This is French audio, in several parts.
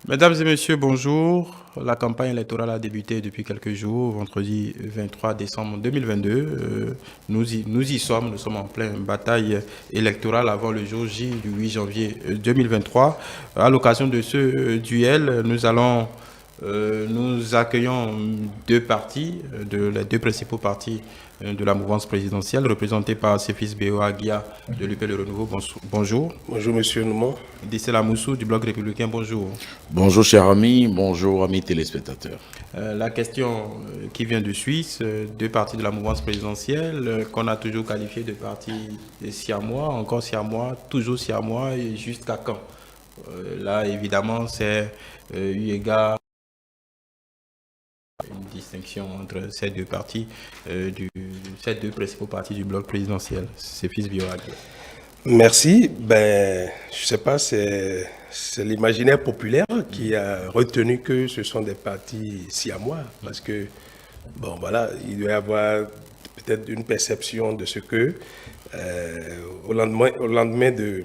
Mesdames et messieurs, bonjour. La campagne électorale a débuté depuis quelques jours, vendredi 23 décembre 2022. Nous y sommes, nous sommes en pleine bataille électorale avant le jour J du 8 janvier 2023. À l'occasion de ce duel, nous accueillons deux partis, les deux principaux partis de la mouvance présidentielle, représentés par Sefis Béo Aguia de l'UP Le Renouveau. Bonjour. Bonjour, monsieur Noumon. Dissela Moussou du Bloc républicain. Bonjour. Bonjour cher ami, bonjour amis téléspectateurs. La question qui vient de Suisse, deux partis de la mouvance présidentielle, qu'on a toujours qualifié de partis siamois, encore siamois, toujours siamois, et jusqu'à quand? Là, évidemment, c'est eu égard à une distinction entre ces deux partis, ces deux principaux partis du bloc présidentiel. C'est Fils Bioag. Merci. Je sais pas, c'est l'imaginaire populaire qui a retenu que ce sont des partis siamois, parce que, bon, voilà, il doit y avoir peut-être une perception de ce que, au lendemain des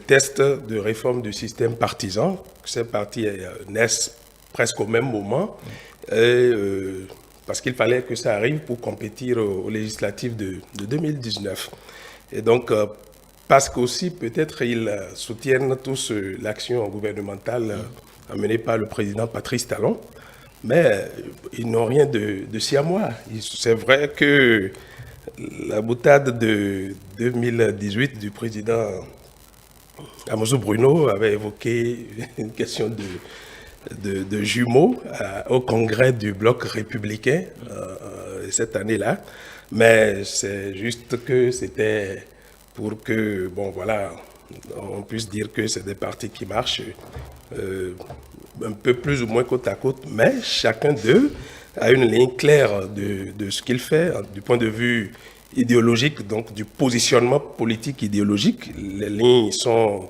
tests de réforme du système partisan, ces partis naissent presque au même moment, parce qu'il fallait que ça arrive pour compétir aux législatives de 2019. Et donc, parce qu'aussi, peut-être, ils soutiennent tous l'action gouvernementale menée par le président Patrice Talon, mais ils n'ont rien de siamois. C'est vrai que la boutade de 2018 du président Amosou Bruno avait évoqué une question de jumeaux au congrès du bloc républicain cette année-là. Mais c'est juste que c'était pour que, bon voilà, on puisse dire que c'est des partis qui marchent un peu plus ou moins côte à côte, mais chacun d'eux a une ligne claire de ce qu'il fait du point de vue idéologique, donc du positionnement politique idéologique. Les lignes sont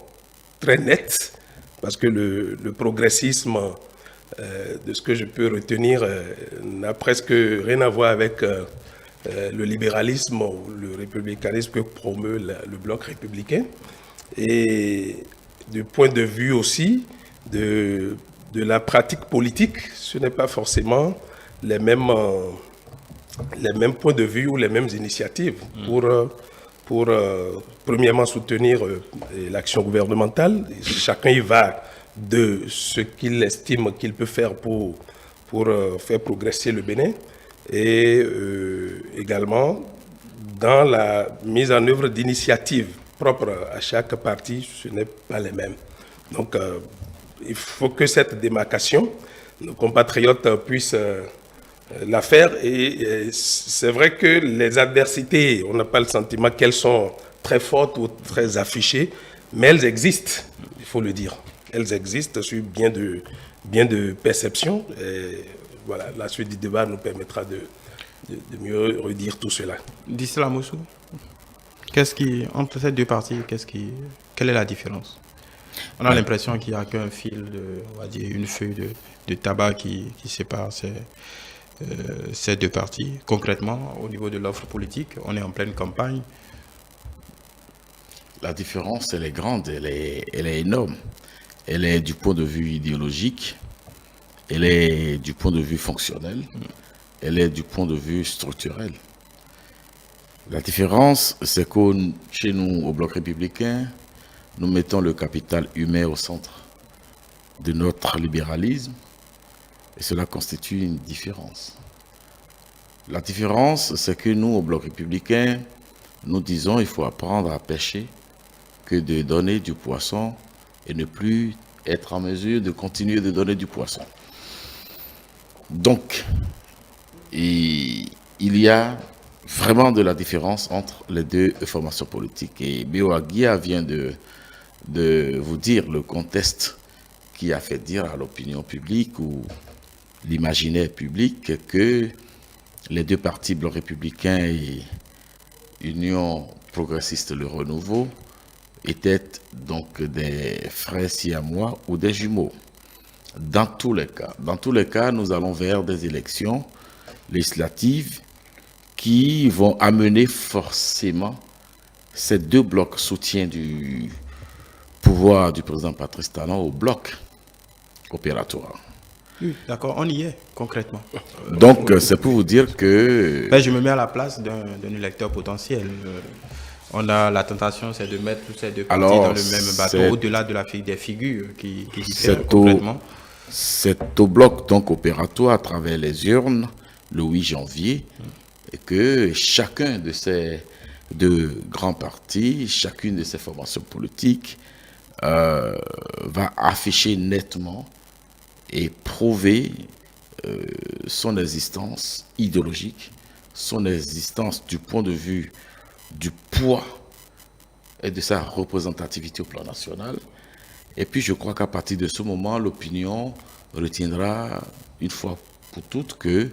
très nettes parce que le progressisme, de ce que je peux retenir, n'a presque rien à voir avec le libéralisme ou le républicanisme que promeut le bloc républicain. Et du point de vue aussi de la pratique politique, ce n'est pas forcément les mêmes points de vue ou les mêmes initiatives pour premièrement soutenir l'action gouvernementale. Chacun y va de ce qu'il estime qu'il peut faire pour faire progresser le Bénin, et également dans la mise en œuvre d'initiatives propres à chaque parti, ce n'est pas les mêmes. Donc, il faut que cette démarcation, nos compatriotes puissent la faire. Et c'est vrai que les adversités, on n'a pas le sentiment qu'elles sont très fortes ou très affichées, mais elles existent, il faut le dire. Elles existent sur bien de perceptions. Et voilà, la suite du débat nous permettra de mieux redire tout cela. Dissela Moussou, entre ces deux parties, quelle est la différence? On a l'impression qu'il n'y a qu'un fil, on va dire une feuille de tabac qui sépare ces deux parties. Concrètement, au niveau de l'offre politique, on est en pleine campagne. La différence, elle est grande, elle est énorme. Elle est du point de vue idéologique, elle est du point de vue fonctionnel, elle est du point de vue structurel. La différence, c'est que chez nous, au Bloc républicain, nous mettons le capital humain au centre de notre libéralisme, et cela constitue une différence. La différence, c'est que nous, au Bloc républicain, nous disons qu'il faut apprendre à pêcher que de donner du poisson et ne plus être en mesure de continuer de donner du poisson. Donc, il y a vraiment de la différence entre les deux formations politiques. Et Béo Aguia vient de vous dire le contexte qui a fait dire à l'opinion publique ou l'imaginaire public que les deux partis Bloc républicain et Union progressiste Le Renouveau étaient donc des frères siamois ou des jumeaux. Dans tous les cas, nous allons vers des élections législatives qui vont amener forcément ces deux blocs soutien du pouvoir du président Patrice Talon au bloc opératoire. Oui, d'accord, on y est concrètement. Donc, c'est pour vous dire que... Ben, je me mets à la place d'un électeur potentiel. On a la tentation, c'est de mettre tous ces deux partis dans le même bateau, au-delà de des figures qui diffèrent complètement. C'est au bloc donc opératoire à travers les urnes le 8 janvier et que chacun de ces deux grands partis, chacune de ces formations politiques va afficher nettement et prouver son existence idéologique, son existence du point de vue du poids et de sa représentativité au plan national. Et puis je crois qu'à partir de ce moment, l'opinion retiendra une fois pour toutes que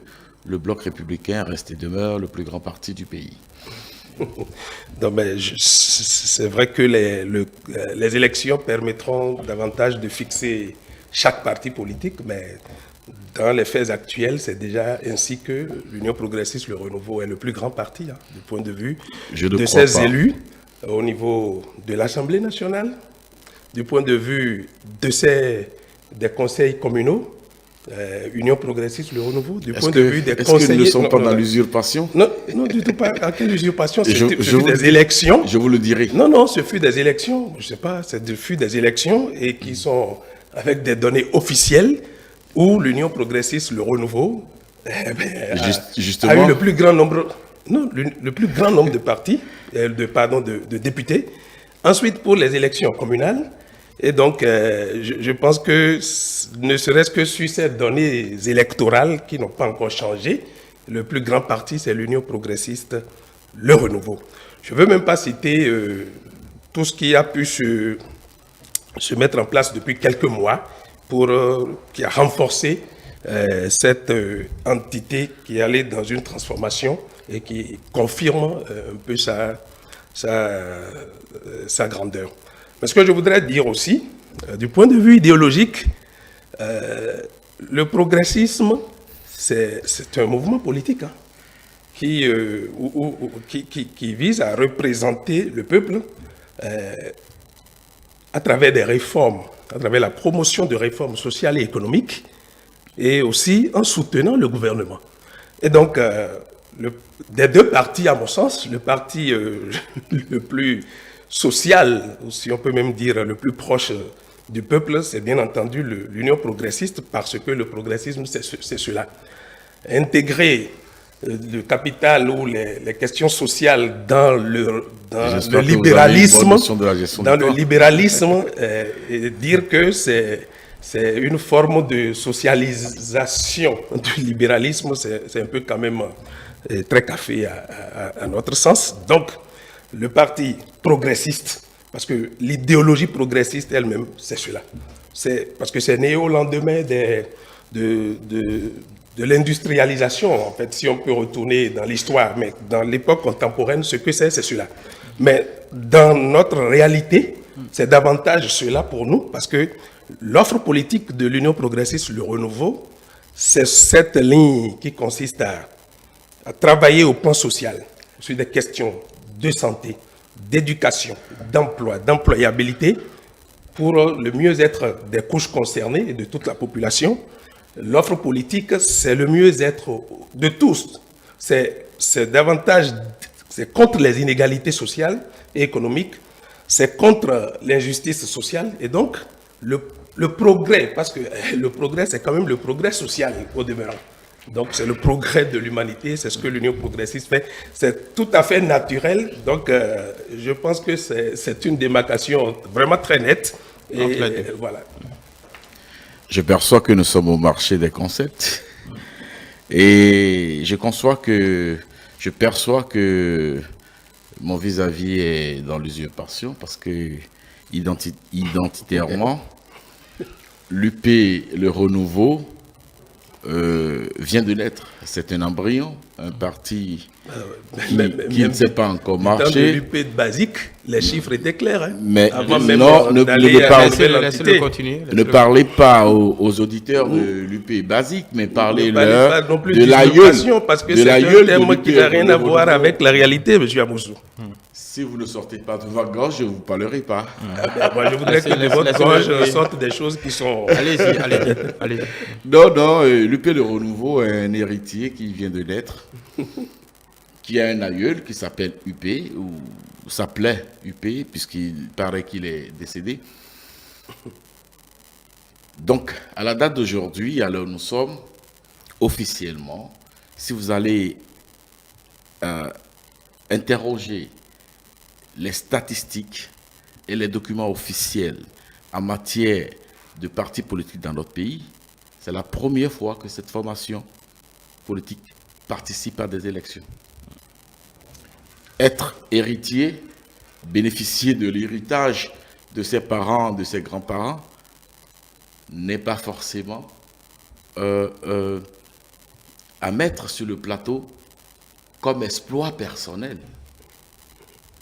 le bloc républicain reste et demeure le plus grand parti du pays. C'est vrai que les élections permettront davantage de fixer chaque parti politique, mais dans les faits actuels, c'est déjà ainsi que l'Union progressiste, le Renouveau, est le plus grand parti, du point de vue de ses élus au niveau de l'Assemblée nationale, du point de vue des conseils communaux, Union progressiste, le Renouveau, du point de vue des conseillers... Est-ce qu'ils ne sont pas dans l'usurpation? Non, du tout pas. À quelle usurpation? Ce fut des élections. Je vous le dirai. Non, ce fut des élections. Je ne sais pas, ce fut des élections et qui sont avec des données officielles où l'Union progressiste, le Renouveau, a eu le plus grand nombre... Non, le plus grand nombre de partis, de députés. Ensuite, pour les élections communales, et donc, je pense que, ne serait-ce que sur ces données électorales qui n'ont pas encore changé, le plus grand parti, c'est l'Union progressiste, le Renouveau. Je ne veux même pas citer tout ce qui a pu se mettre en place depuis quelques mois, qui a renforcé cette entité qui allait dans une transformation et qui confirme un peu sa grandeur. Mais ce que je voudrais dire aussi, du point de vue idéologique, le progressisme, c'est un mouvement politique qui vise à représenter le peuple à travers des réformes, à travers la promotion de réformes sociales et économiques, et aussi en soutenant le gouvernement. Et donc, des deux partis, à mon sens, le parti le plus social, ou si on peut même dire le plus proche du peuple, c'est bien entendu l'Union progressiste, parce que le progressisme, c'est cela. Intégrer le capital ou les questions sociales dans le libéralisme, et dire que c'est une forme de socialisation du libéralisme, c'est un peu quand même très café à notre sens. Donc, le parti progressiste, parce que l'idéologie progressiste elle-même, c'est cela. Parce que c'est né au lendemain de l'industrialisation, en fait, si on peut retourner dans l'histoire. Mais dans l'époque contemporaine, ce que c'est cela. Mais dans notre réalité, c'est davantage cela pour nous, parce que l'offre politique de l'Union progressiste, le Renouveau, c'est cette ligne qui consiste à travailler au plan social, sur des questions de santé, d'éducation, d'emploi, d'employabilité, pour le mieux-être des couches concernées et de toute la population. L'offre politique, c'est le mieux-être de tous. C'est davantage, c'est contre les inégalités sociales et économiques, c'est contre l'injustice sociale, et donc le progrès, parce que le progrès, c'est quand même le progrès social au demeurant. Donc, c'est le progrès de l'humanité, c'est ce que l'Union progressiste fait. C'est tout à fait naturel. Donc, je pense que c'est une démarcation vraiment très nette. Et voilà. Je perçois que nous sommes au marché des concepts. Et je perçois que mon vis-à-vis est dans l'usurpation parce que identitairement, l'UP, le Renouveau, vient de naître. C'est un embryon, un parti qui ne sait pas encore marcher. Dans l'UP de basique, les chiffres étaient clairs. Mais avant même ne parlez pas aux auditeurs de l'UP basique, mais parlez-leur de l'aïeul. Parce que c'est un thème qui n'a rien à voir avec la réalité, M. Amoussou. Si vous ne sortez pas de votre gorge, je ne vous parlerai pas. Moi, je voudrais que de votre gorge sortent des choses qui sont... Allez-y, allez-y. Non, l'UP Le Renouveau est un héritier qui vient de naître, qui a un aïeul qui s'appelle UP, ou s'appelait UP, puisqu'il paraît qu'il est décédé. Donc, à la date d'aujourd'hui, alors nous sommes officiellement, si vous allez interroger les statistiques et les documents officiels en matière de partis politiques dans notre pays, c'est la première fois que cette formation politique participe à des élections. Être héritier, bénéficier de l'héritage de ses parents, de ses grands-parents, n'est pas forcément à mettre sur le plateau comme exploit personnel.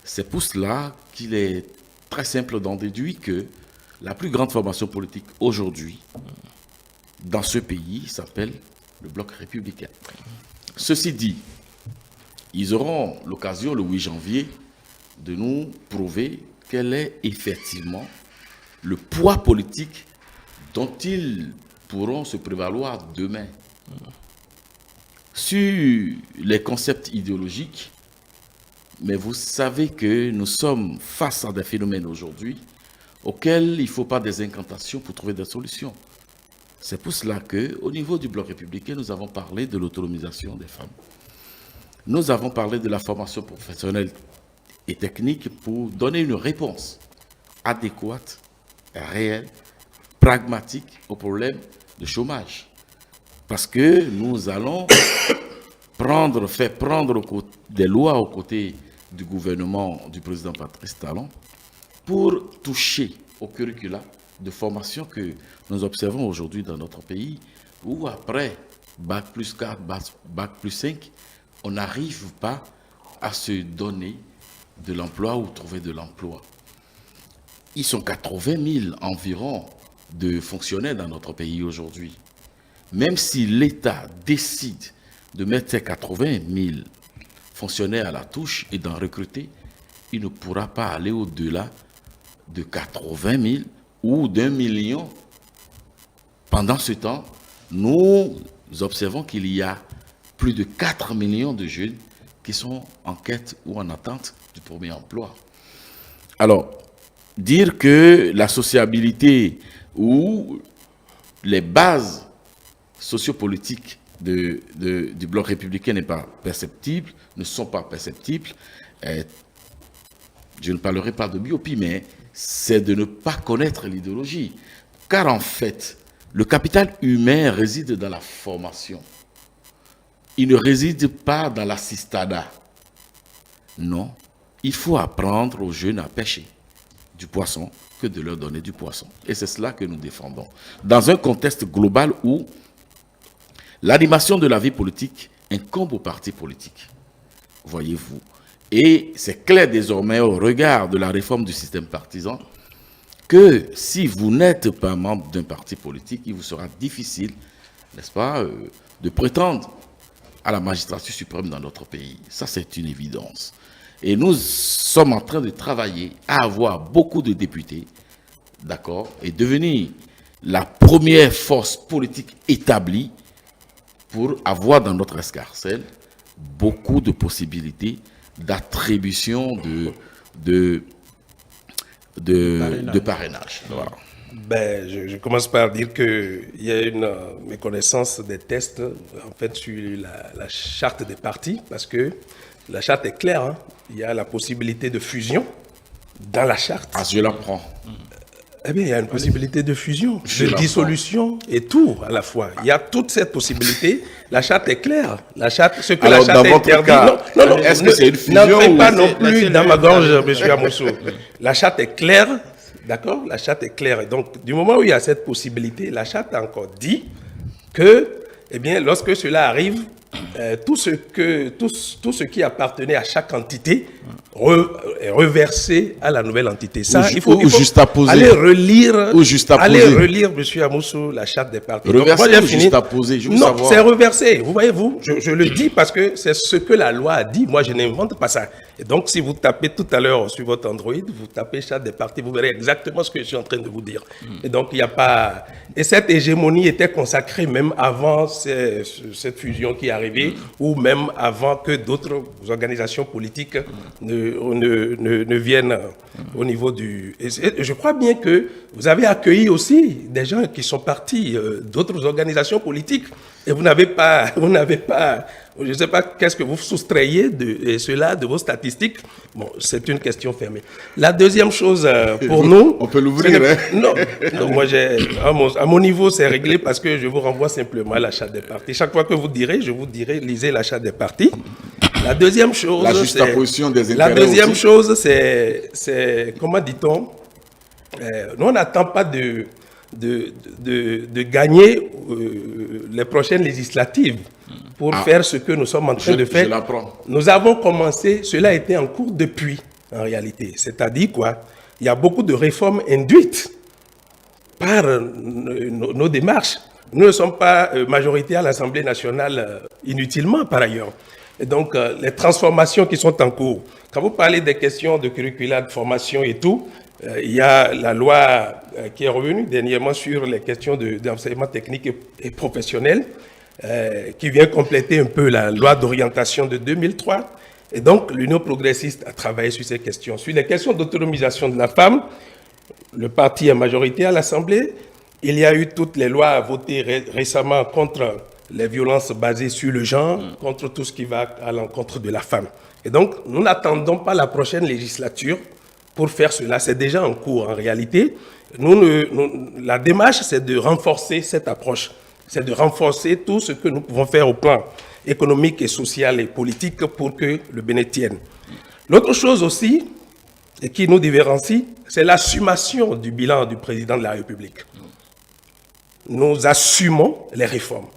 C'est pour cela qu'il est très simple d'en déduire que la plus grande formation politique aujourd'hui dans ce pays s'appelle le Bloc républicain. Ceci dit, ils auront l'occasion le 8 janvier de nous prouver quel est effectivement le poids politique dont ils pourront se prévaloir demain. Sur les concepts idéologiques, mais vous savez que nous sommes face à des phénomènes aujourd'hui auxquels il ne faut pas des incantations pour trouver des solutions. C'est pour cela qu'au niveau du Bloc républicain, nous avons parlé de l'autonomisation des femmes. Nous avons parlé de la formation professionnelle et technique pour donner une réponse adéquate, réelle, pragmatique au problème de chômage. Parce que nous allons faire prendre des lois aux côtés du gouvernement du président Patrice Talon pour toucher au curricula de formation que nous observons aujourd'hui dans notre pays, où après Bac plus 4, Bac plus 5, on n'arrive pas à se donner de l'emploi ou trouver de l'emploi. Ils sont 80 000 environ de fonctionnaires dans notre pays aujourd'hui. Même si l'État décide de mettre ces 80 000 fonctionnaires à la touche et d'en recruter, il ne pourra pas aller au-delà de 80 000 ou d'1 million. Pendant ce temps, nous observons qu'il y a plus de 4 millions de jeunes qui sont en quête ou en attente du premier emploi. Alors, dire que la sociabilité ou les bases sociopolitiques du Bloc républicain ne sont pas perceptibles, je ne parlerai pas de myopie, mais c'est de ne pas connaître l'idéologie. Car en fait, le capital humain réside dans la formation. Il ne réside pas dans l'assistanat. Non, il faut apprendre aux jeunes à pêcher du poisson que de leur donner du poisson. Et c'est cela que nous défendons. Dans un contexte global où l'animation de la vie politique incombe aux partis politiques, voyez-vous. Et c'est clair désormais au regard de la réforme du système partisan que si vous n'êtes pas membre d'un parti politique, il vous sera difficile, n'est-ce pas, de prétendre à la magistrature suprême dans notre pays. Ça, c'est une évidence. Et nous sommes en train de travailler à avoir beaucoup de députés, d'accord, et devenir la première force politique établie pour avoir dans notre escarcelle beaucoup de possibilités d'attribution de parrainage. Voilà. Ben, je commence par dire qu'il y a une méconnaissance des tests en fait, sur la charte des partis, parce que la charte est claire. Hein. Il y a la possibilité de fusion dans la charte. Ah, je l'apprends. Eh bien, il y a une possibilité de fusion, de dissolution et tout à la fois. Il y a toute cette possibilité. La charte est claire. La charte, ce que alors, la charte interdit. Non, est-ce que c'est une fusion n'entrez pas non plus dans ma gorge, M. Amoussou. La charte est claire, d'accord? La charte est claire. Et donc, du moment où il y a cette possibilité, la charte a encore dit que, eh bien, lorsque cela arrive, tout ce qui appartenait à chaque entité est reversé à la nouvelle entité. Ça, il faut aller relire, M. Amoussou, la charte des partis. Reversé ou juste à poser? Non, c'est reversé. Vous voyez-vous, je le dis parce que c'est ce que la loi a dit. Moi, je n'invente pas ça. Et donc, si vous tapez tout à l'heure sur votre Android, vous tapez charte des partis, vous verrez exactement ce que je suis en train de vous dire. Et donc, il n'y a pas... Et cette hégémonie était consacrée même avant cette fusion qui est arrivée, ou même avant que d'autres organisations politiques ne viennent au niveau du... Et je crois bien que vous avez accueilli aussi des gens qui sont partis d'autres organisations politiques, et vous n'avez pas, je ne sais pas qu'est-ce que vous soustrayez de cela de vos statistiques. Bon, c'est une question fermée. La deuxième chose pour nous... On peut l'ouvrir, hein? Non, moi, à mon niveau, c'est réglé parce que je vous renvoie simplement à la charte des partis. Chaque fois que vous direz, je vous dirai, lisez la charte des partis. La deuxième chose... La juxtaposition des intérêts. La deuxième chose, c'est comment dit-on, nous, on n'attend pas de gagner les prochaines législatives pour faire ce que nous sommes en train de faire. Je l'apprends. Nous avons commencé, cela a été en cours depuis, en réalité. C'est-à-dire quoi? Il y a beaucoup de réformes induites par nos démarches. Nous ne sommes pas majoritaires à l'Assemblée nationale inutilement, par ailleurs. Et donc, les transformations qui sont en cours. Quand vous parlez des questions de curricula, de formation et tout, il y a la loi qui est revenue dernièrement sur les questions d'enseignement technique et professionnel, qui vient compléter un peu la loi d'orientation de 2003. Et donc, l'Union progressiste a travaillé sur ces questions. Sur les questions d'autonomisation de la femme, le parti est majoritaire à l'Assemblée. Il y a eu toutes les lois votées récemment contre les violences basées sur le genre, contre tout ce qui va à l'encontre de la femme. Et donc, nous n'attendons pas la prochaine législature pour faire cela. C'est déjà en cours, en réalité. La démarche, c'est de renforcer cette approche. C'est de renforcer tout ce que nous pouvons faire au plan économique et social et politique pour que le béné tienne. L'autre chose aussi, et qui nous différencie, c'est l'assumation du bilan du président de la République. Nous assumons les réformes.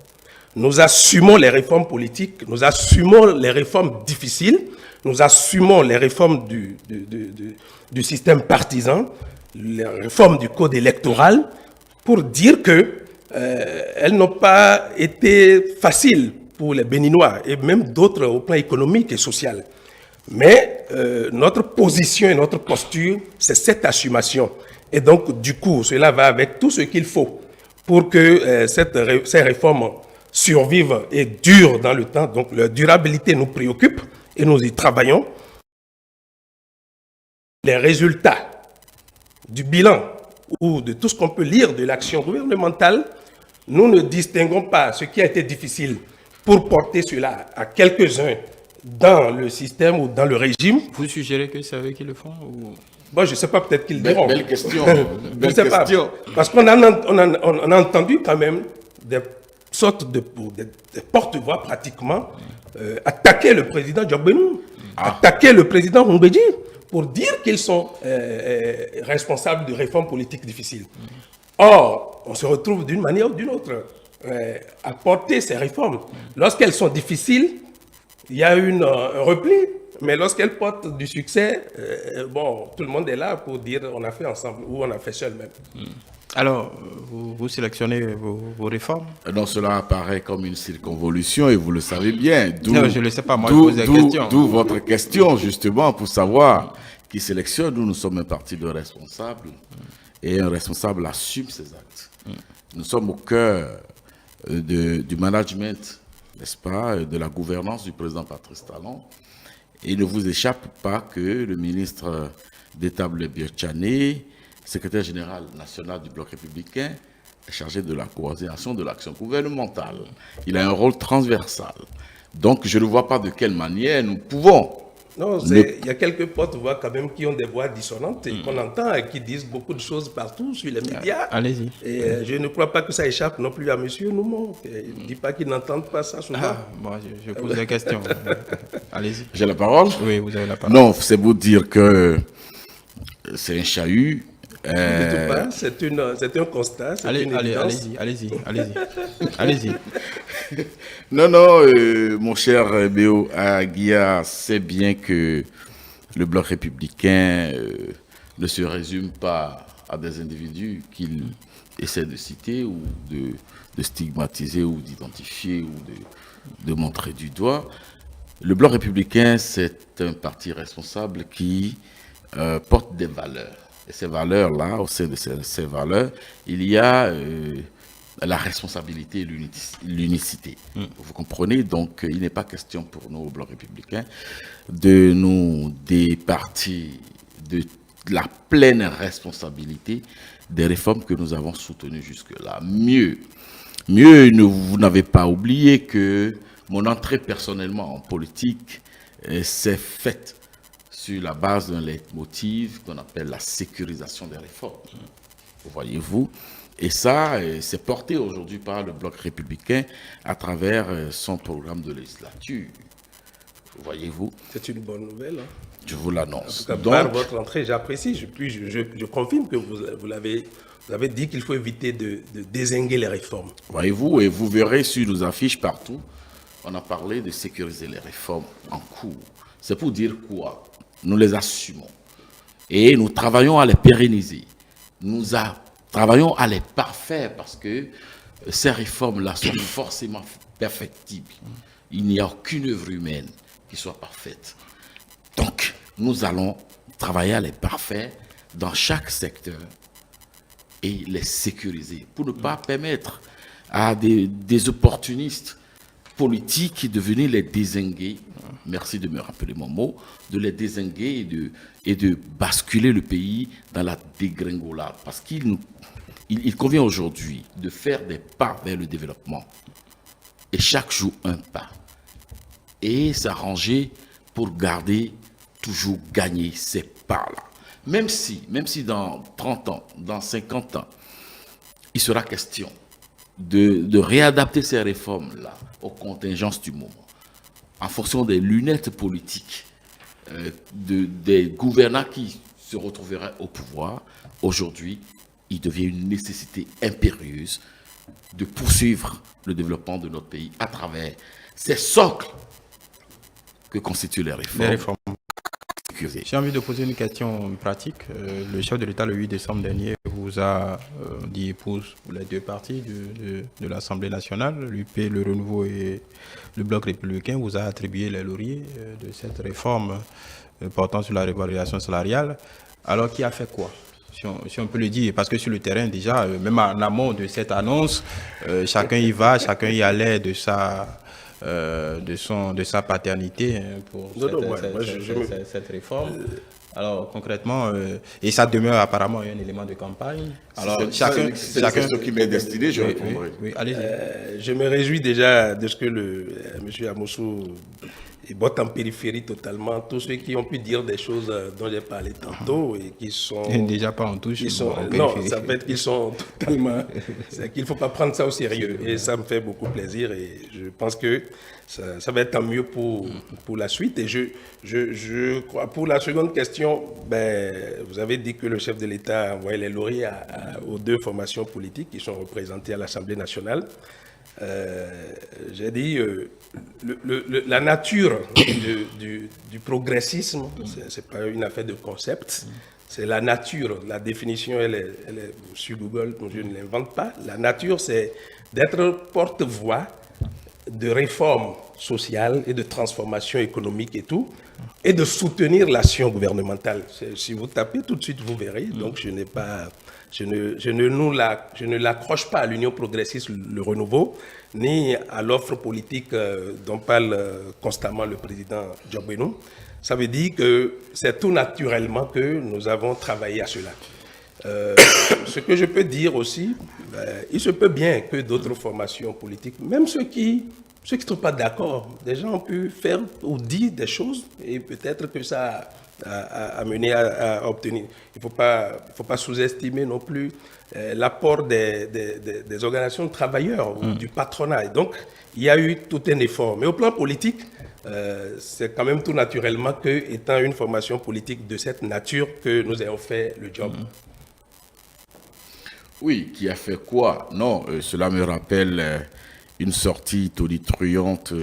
Nous assumons les réformes politiques, nous assumons les réformes difficiles, nous assumons les réformes du système partisan, les réformes du code électoral, pour dire qu'elles n'ont pas été faciles pour les Béninois et même d'autres au plan économique et social. Mais notre position et notre posture, c'est cette assumation. Et donc, du coup, cela va avec tout ce qu'il faut pour que ces réformes survivent et durent dans le temps. Donc, leur durabilité nous préoccupe et nous y travaillons. Les résultats du bilan ou de tout ce qu'on peut lire de l'action gouvernementale, nous ne distinguons pas ce qui a été difficile pour porter cela à quelques-uns dans le système ou dans le régime. Vous suggérez que c'est eux qui le font ou... Bon, je ne sais pas, peut-être qu'ils le diront. Belle question. Je ne sais pas. Parce qu'on a entendu quand même des sortes de porte-voix pratiquement attaquer le président Djokbenou, attaquer le président Mbedji pour dire qu'ils sont responsables de réformes politiques difficiles. Or, on se retrouve d'une manière ou d'une autre à porter ces réformes. Lorsqu'elles sont difficiles, il y a un repli, mais lorsqu'elles portent du succès, bon, tout le monde est là pour dire on a fait ensemble ou on a fait seul même. Alors, vous sélectionnez vos réformes? Non, cela apparaît comme une circonvolution et vous le savez bien. Non, je ne le sais pas, moi je pose la question. D'où votre question, justement, pour savoir qui sélectionne. Nous sommes un parti de responsables et un responsable assume ses actes. Nous sommes au cœur du management, n'est-ce pas, de la gouvernance du président Patrice Talon. Et il ne vous échappe pas que le ministre d'État Blaise Biotchané, secrétaire général national du Bloc républicain, est chargé de la coordination de l'action gouvernementale. Il a un rôle transversal. Donc, je ne vois pas de quelle manière nous pouvons... Non, il y a quelques porte-voix quand même qui ont des voix dissonantes et qu'on entend et qui disent beaucoup de choses partout sur les médias. Allez-y. Et je ne crois pas que ça échappe non plus à M. Noumon. Il ne dit pas qu'ils n'entendent pas ça souvent. Bon, je pose la question. Allez-y. J'ai la parole? Oui, vous avez la parole. Non, c'est vous dire que c'est un chahut. C'est un constat. Allez-y. Non, non, mon cher Béo Aguia sait bien que le bloc républicain ne se résume pas à des individus qu'il essaie de citer ou de stigmatiser ou d'identifier ou de montrer du doigt. Le bloc républicain, c'est un parti responsable qui porte des valeurs. Et ces valeurs-là, au sein de ces valeurs, il y a la responsabilité et l'unicité. Vous comprenez? Donc, il n'est pas question pour nous, au bloc républicain, de nous départir de la pleine responsabilité des réformes que nous avons soutenues jusque-là. Mieux, vous n'avez pas oublié que mon entrée personnellement en politique s'est faite sur la base d'un leitmotiv qu'on appelle la sécurisation des réformes. Voyez-vous? Et ça, c'est porté aujourd'hui par le bloc républicain à travers son programme de législature. Voyez-vous? C'est une bonne nouvelle. Hein? Je vous l'annonce. Donc, par votre entrée, j'apprécie. Je confirme que vous avez dit qu'il faut éviter de dézinguer les réformes. Voyez-vous, et vous verrez sur nos affiches partout, on a parlé de sécuriser les réformes en cours. C'est pour dire quoi? Nous les assumons. Et nous travaillons à les pérenniser. Travaillons à les parfaire parce que ces réformes-là sont forcément perfectibles. Il n'y a aucune œuvre humaine qui soit parfaite. Donc, nous allons travailler à les parfaire dans chaque secteur et les sécuriser pour ne pas permettre à des opportunistes politiques de venir les dézinguer. Merci de me rappeler mon mot, de les dézinguer et de basculer le pays dans la dégringolade. Parce qu'il convient aujourd'hui de faire des pas vers le développement. Et chaque jour, un pas. Et s'arranger pour garder, toujours gagner ces pas-là. Même si dans 30 ans, dans 50 ans, il sera question de réadapter ces réformes-là aux contingences du moment, en fonction des lunettes politiques des gouvernants qui se retrouveraient au pouvoir. Aujourd'hui, il devient une nécessité impérieuse de poursuivre le développement de notre pays à travers ces socles que constituent les réformes. J'ai envie de poser une question pratique. Le chef de l'État, le 8 décembre dernier, vous a dit épouse pour les deux partis de l'Assemblée nationale, l'UP, le Renouveau et le Bloc républicain, vous a attribué les lauriers de cette réforme portant sur la revalorisation salariale. Alors, qui a fait quoi? Si on peut le dire, parce que sur le terrain, déjà, même en amont de cette annonce, chacun y va, chacun y allait de sa paternité pour cette réforme. Alors concrètement, et ça demeure apparemment un élément de campagne. Alors chacun qui m'est destiné, je répondrai. Oui, allez-y. Je me réjouis déjà de ce que M. Amoussou botte en périphérie totalement tous ceux qui ont pu dire des choses dont j'ai parlé tantôt et qui sont déjà pas en touche. Non, ça fait qu'ils sont totalement. C'est qu'il ne faut pas prendre ça au sérieux et ça me fait beaucoup plaisir et je pense que ça va être tant mieux pour la suite. Et je crois, pour la seconde question, vous avez dit que le chef de l'État a envoyé les lauriers aux deux formations politiques qui sont représentées à l'Assemblée nationale. J'ai dit la nature du progressisme, c'est pas une affaire de concept, c'est la nature. La définition, elle est sur Google, je ne l'invente pas. La nature, c'est d'être porte-voix de réformes sociales et de transformation économique et tout, et de soutenir l'action gouvernementale. Si vous tapez tout de suite, vous verrez. Donc, je ne l'accroche pas à l'Union progressiste, le renouveau, ni à l'offre politique dont parle constamment le président Djobouénou. Ça veut dire que c'est tout naturellement que nous avons travaillé à cela. Ce que je peux dire aussi, il se peut bien que d'autres formations politiques, même ceux qui ne sont pas d'accord, des gens ont pu faire ou dire des choses et peut-être que ça a mené à obtenir. Il ne faut pas sous-estimer non plus l'apport des organisations de travailleurs ou du patronat. Et donc, il y a eu tout un effort. Mais au plan politique, c'est quand même tout naturellement que, étant une formation politique de cette nature, que nous ayons fait le job. Oui, qui a fait quoi? Non, cela me rappelle une sortie tonitruante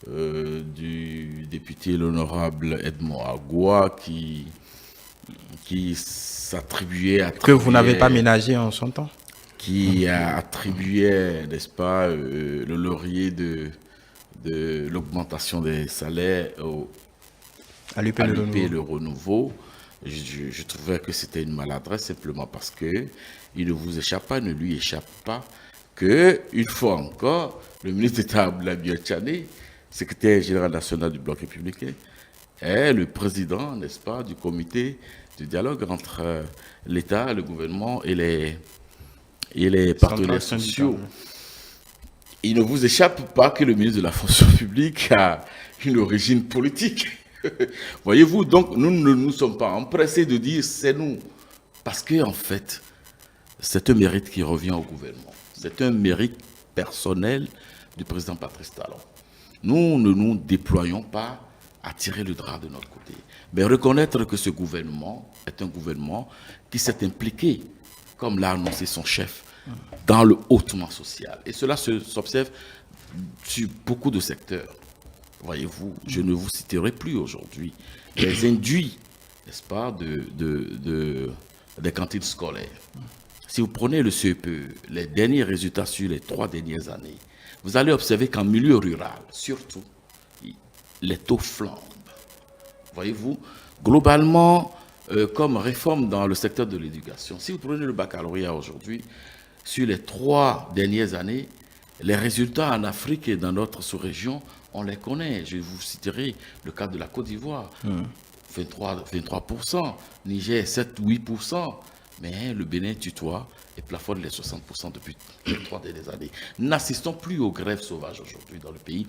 du député l'honorable Edmond Agoua qui s'attribuait... Que vous n'avez pas ménagé en son temps. Qui attribuait, n'est-ce pas, le laurier de l'augmentation des salaires à l'UP le Renouveau. Je trouvais que c'était une maladresse simplement parce que il ne vous échappe pas, ne lui échappe pas que, une fois encore, le ministre d'État Abdoulaye Biachane, secrétaire général national du Bloc républicain, est le président, n'est-ce pas, du comité de dialogue entre l'État, le gouvernement et les partenaires sociaux. Il ne vous échappe pas que le ministre de la fonction publique a une origine politique. Voyez-vous, donc nous ne nous sommes pas empressés de dire c'est nous. Parce qu'en fait, c'est un mérite qui revient au gouvernement. C'est un mérite personnel du président Patrice Talon. Nous ne nous déployons pas à tirer le drap de notre côté, mais reconnaître que ce gouvernement est un gouvernement qui s'est impliqué, comme l'a annoncé son chef, dans le hautement social. Et cela s'observe sur beaucoup de secteurs. Voyez-vous, je ne vous citerai plus aujourd'hui les induits, n'est-ce pas, des cantines scolaires. Si vous prenez le CEPE, les derniers résultats sur les 3 dernières années, vous allez observer qu'en milieu rural, surtout, les taux flambent. Voyez-vous, globalement, comme réforme dans le secteur de l'éducation, si vous prenez le baccalauréat aujourd'hui, sur les 3 dernières années, les résultats en Afrique et dans notre sous-région, on les connaît. Je vous citerai le cas de la Côte d'Ivoire, 23%, Niger 7-8%, mais le Bénin tutoie et plafonne les 60% depuis les 3 dernières années. Nous n'assistons plus aux grèves sauvages aujourd'hui dans le pays.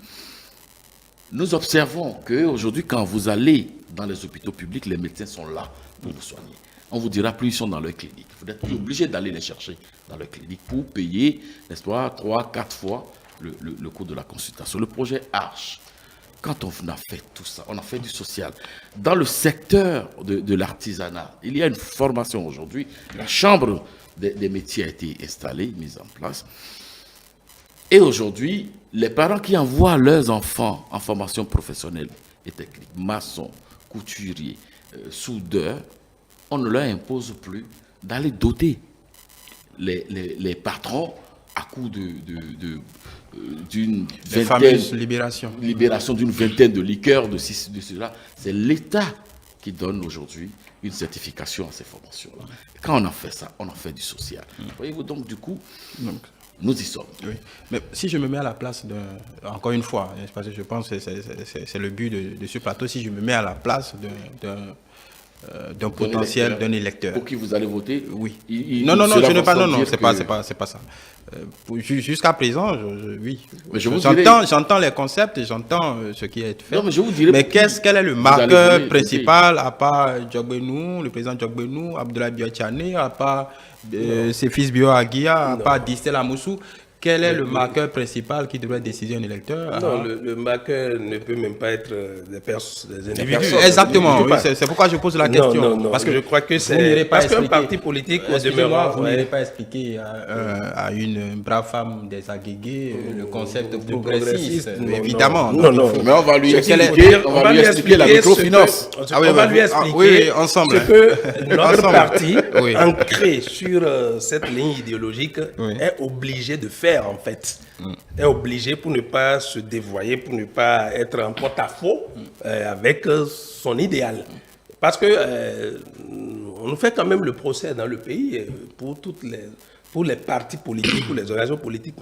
Nous observons qu'aujourd'hui, quand vous allez dans les hôpitaux publics, les médecins sont là pour vous soigner. On vous dira plus, ils sont dans leur clinique. Vous êtes obligé d'aller les chercher dans leur clinique pour payer, n'est-ce pas, 3-4 fois le coût de la consultation. Le projet Arche, quand on a fait tout ça, on a fait du social. Dans le secteur de l'artisanat, il y a une formation aujourd'hui. La chambre des métiers a été installée, mise en place. Et aujourd'hui, les parents qui envoient leurs enfants en formation professionnelle et technique, maçons, couturiers, soudeurs, on ne leur impose plus d'aller doter les patrons à coup d'une libération d'une vingtaine de liqueurs, de cela. C'est l'État qui donne aujourd'hui une certification à ces formations-là. Quand on en fait ça, on en fait du social. Voyez-vous, donc du coup, nous y sommes. Oui. Mais si je me mets à la place encore une fois, parce que je pense que c'est le but de ce plateau, si je me mets à la place d'un potentiel, d'un électeur. Pour qui vous allez voter? Oui. Non, je n'ai pas. Non, c'est pas ça. Jusqu'à présent, oui. J'entends les concepts et j'entends ce qui est fait. Non, mais je vous dirai. Mais quel est le marqueur principal, à part Djogbenou, le président Djogbenou, Abdoulaye Biachane, à part ses fils Bio Aguia, à part Distel Amoussou? Quel est le marqueur principal qui devrait décider un électeur? Non, le marqueur ne peut même pas être des individus. Exactement, oui, c'est pourquoi je pose la question. Non, parce que je crois que c'est... Parce qu'un parti politique, au demeurant... Vous n'irez pas expliquer à une brave femme des Aguégués le concept progressiste, évidemment. Non. Mais on va lui expliquer la microfinance. On va lui expliquer ensemble. Ce que notre parti, ancré sur cette ligne idéologique, est obligé de faire. En fait, est obligé pour ne pas se dévoyer, pour ne pas être en porte-à-faux avec son idéal. Parce que on nous fait quand même le procès dans le pays pour les partis politiques, pour les organisations politiques.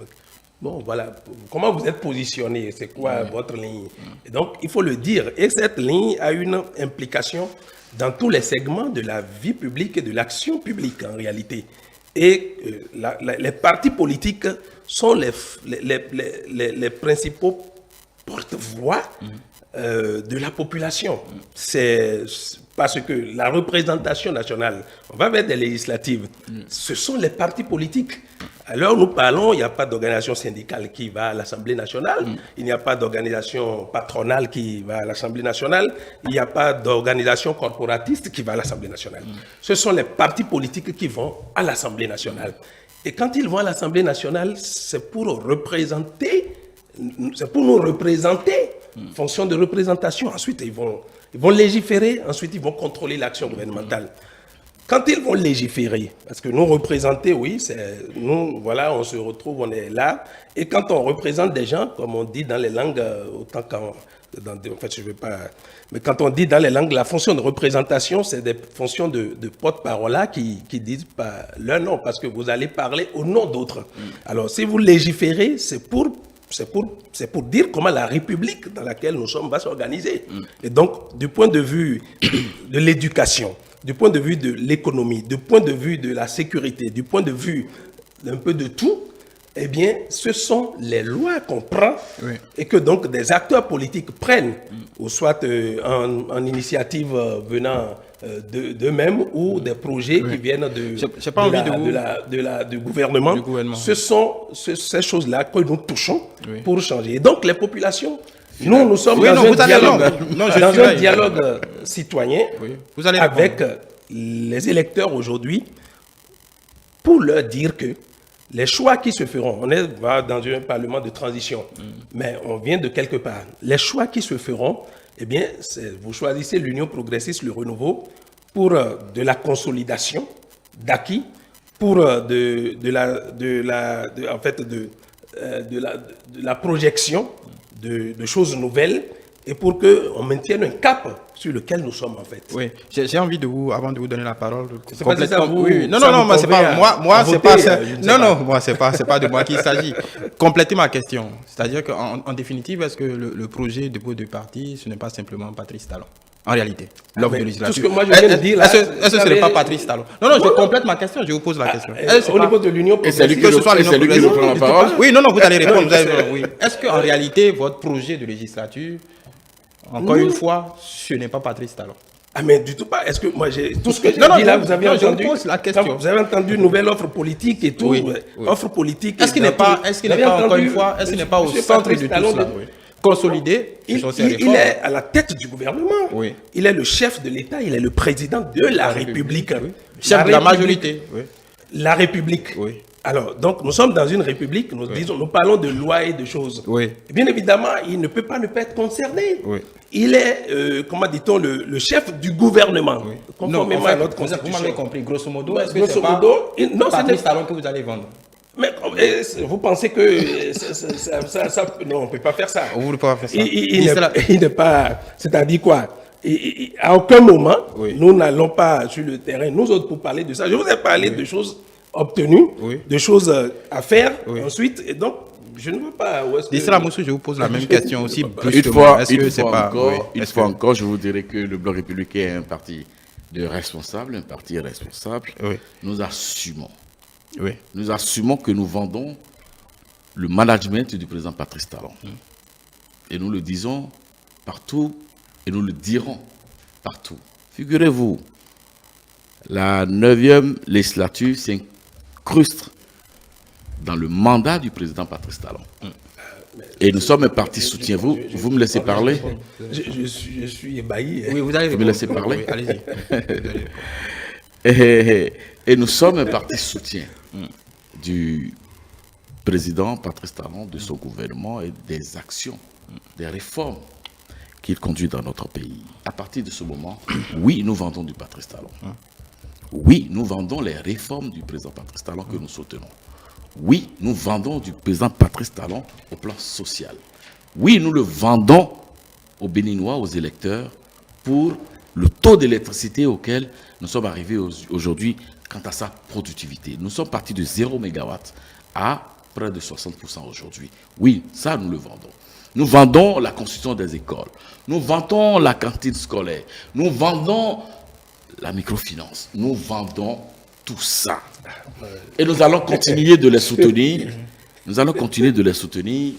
Bon, voilà. Comment vous êtes positionné? C'est quoi votre ligne? Et donc, il faut le dire. Et cette ligne a une implication dans tous les segments de la vie publique et de l'action publique, en réalité. Et les partis politiques sont les principaux porte-voix de la population. C'est parce que la représentation nationale, on va vers des législatives, ce sont les partis politiques. Alors nous parlons, il n'y a pas d'organisation syndicale qui va à l'Assemblée nationale, il n'y a pas d'organisation patronale qui va à l'Assemblée nationale, il n'y a pas d'organisation corporatiste qui va à l'Assemblée nationale. Ce sont les partis politiques qui vont à l'Assemblée nationale. Et quand ils vont à l'Assemblée nationale, c'est pour nous représenter, fonction de représentation. Ensuite, ils vont légiférer, ensuite ils vont contrôler l'action gouvernementale. Quand ils vont légiférer, parce que nous représenter, oui, nous, voilà, on se retrouve, on est là. Et quand on représente des gens, comme on dit dans les langues, autant qu'en... En fait, je ne veux pas... Mais quand on dit dans les langues, la fonction de représentation, c'est des fonctions de porte-parole qui disent pas leur nom, parce que vous allez parler au nom d'autres. Alors, si vous légiférez, c'est pour dire comment la République dans laquelle nous sommes va s'organiser. Et donc, du point de vue de l'éducation, du point de vue de l'économie, du point de vue de la sécurité, du point de vue d'un peu de tout, eh bien, ce sont les lois qu'on prend et que donc des acteurs politiques prennent, ou soit en initiative venant d'eux-mêmes ou des projets qui viennent du gouvernement. Ce sont ces choses-là que nous touchons pour changer. Et donc, les populations, nous sommes dans un dialogue citoyen avec les électeurs aujourd'hui pour leur dire que les choix qui se feront, on est dans un parlement de transition, mais on vient de quelque part. Les choix qui se feront, eh bien, vous choisissez l'Union progressiste, le renouveau, pour de la consolidation d'acquis, pour de la projection de choses nouvelles, et pour qu'on maintienne un cap sur lequel nous sommes en fait. Oui, j'ai envie de vous, avant de vous donner la parole, moi c'est pas de moi qu'il s'agit. Compléter ma question, c'est-à-dire qu'en définitive, est-ce que le projet de dépôt de parti, ce n'est pas simplement Patrice Talon? En réalité, l'offre de législature. Tout ce que moi je viens de dire là, est-ce que ce n'est pas Patrice Talon? Non, je complète ma question, je vous pose la question. Au niveau de l'Union progressiste, c'est lui qui nous prend la parole. Oui, non, vous allez répondre. Oui. Est-ce qu'en réalité, votre projet de législature, encore une fois, ce n'est pas Patrice Talon? Ah mais du tout pas. Est-ce que moi j'ai tout ce que j'ai dit là, vous avez entendu? Je pose la question. Vous avez entendu une nouvelle offre politique et tout, offre politique. Est-ce qu'il n'est pas encore une fois, est-ce qu'il n'est pas au centre de tout cela? Consolidé, il est à la tête du gouvernement. Oui. Il est le chef de l'État, il est le président de la République. Chef de la majorité. Oui. La République. Oui. Alors, donc, nous sommes dans une république, nous parlons de lois et de choses. Oui. Et bien évidemment, il ne peut pas ne pas être concerné. Oui. Il est, comment dit-on, le chef du gouvernement, conformément à notre constitution. Vous m'avez compris, grosso modo, est-ce que grosso modo, non, c'est Patrice Talon que vous allez vendre? Mais vous pensez que ça non, on ne peut pas faire ça. Vous ne pouvez pas faire ça. Il n'est pas... C'est-à-dire quoi? À aucun moment, nous n'allons pas sur le terrain, nous autres, pour parler de ça. Je vous ai parlé de choses obtenues, de choses à faire ensuite. Et donc, je ne veux pas... Dissela Moussou, je vous pose la même question aussi. Une fois encore, je vous dirais que le Bloc républicain est un parti responsable. Nous assumons. Oui. Nous assumons que nous vendons le management du président Patrice Talon. Et nous le disons partout et nous le dirons partout. Figurez-vous, la 9e législature s'incruste dans le mandat du président Patrice Talon. Et nous sommes un parti soutien. Vous me laissez parler? Je suis ébahi. Oui, vous allez me laisser parler? Oui, allez-y. Et nous sommes un parti soutien du président Patrice Talon, de son gouvernement et des actions, des réformes qu'il conduit dans notre pays. À partir de ce moment, oui, nous vendons du Patrice Talon. Oui, nous vendons les réformes du président Patrice Talon que nous soutenons. Oui, nous vendons du président Patrice Talon au plan social. Oui, nous le vendons aux Béninois, aux électeurs, pour le taux d'électricité auquel nous sommes arrivés aujourd'hui quant à sa productivité. Nous sommes partis de 0 MW à près de 60% aujourd'hui. Oui, ça, nous le vendons. Nous vendons la construction des écoles. Nous vendons la cantine scolaire. Nous vendons la microfinance. Nous vendons tout ça. Et nous allons continuer de les soutenir. Nous allons continuer de les soutenir,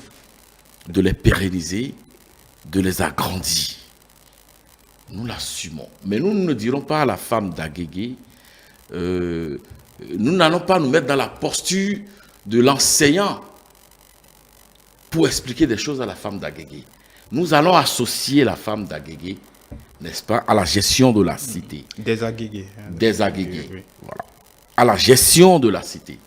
de les pérenniser, de les agrandir. Nous l'assumons. Mais nous ne dirons pas à la femme d'Aguégué, nous n'allons pas nous mettre dans la posture de l'enseignant pour expliquer des choses à la femme d'Aguégué. Nous allons associer la femme d'Aguégué, n'est-ce pas, à la gestion de la cité. Des Aguégués. Des Aguégués, oui. Voilà. À la gestion de la cité.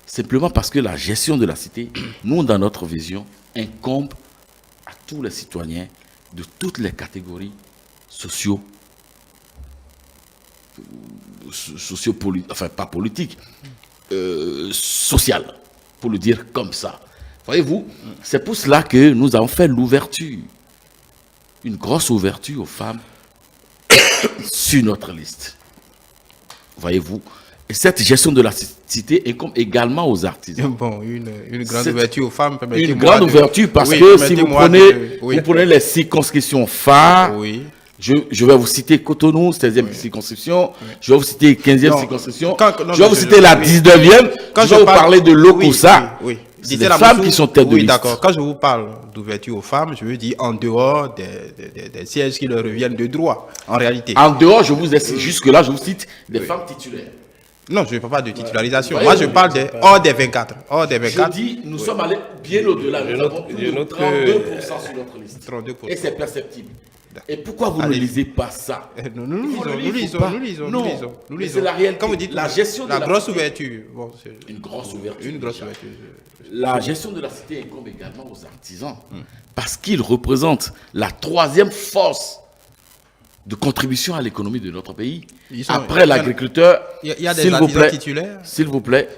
Simplement parce que la gestion de la cité, nous, dans notre vision, incombe à tous les citoyens de toutes les catégories enfin pas politiques, sociales, pour le dire comme ça. Voyez-vous, c'est pour cela que nous avons fait l'ouverture, une grosse ouverture aux femmes sur notre liste. Voyez-vous, et cette gestion de la cité incombe également aux artisans. Bon, une grande ouverture aux femmes. Une grande ouverture parce que si vous prenez les circonscriptions phares, oui. Je vais vous citer Cotonou, 16e circonscription, je vais vous citer 15e circonscription, je vais vous citer je la 19e, je vais vous parler de Lokossa. Oui. C'est des femmes qui sont têtes de liste. Oui, d'accord. Quand je vous parle d'ouverture aux femmes, je veux dire en dehors des sièges qui leur reviennent de droit, en réalité. En dehors, je vous cite, jusque-là, je vous cite des femmes titulaires. Non, je ne parle pas de titularisation. Moi, je parle hors des 24. Hors des 24. Je dis, nous sommes allés bien au-delà. Nous avons plus de 32% sur notre liste. 32%. Et c'est perceptible. Et pourquoi vous ne lisez pas ça? Nous lisons. C'est la réalité. Quand vous dites la gestion de la grosse ouverture. Bon, une grosse ouverture. Une grosse ouverture. La gestion de la cité incombe également aux artisans. Parce qu'ils représentent la troisième force de contribution à l'économie de notre pays. Après l'agriculteur, il y a des artisans titulaires. S'il vous plaît,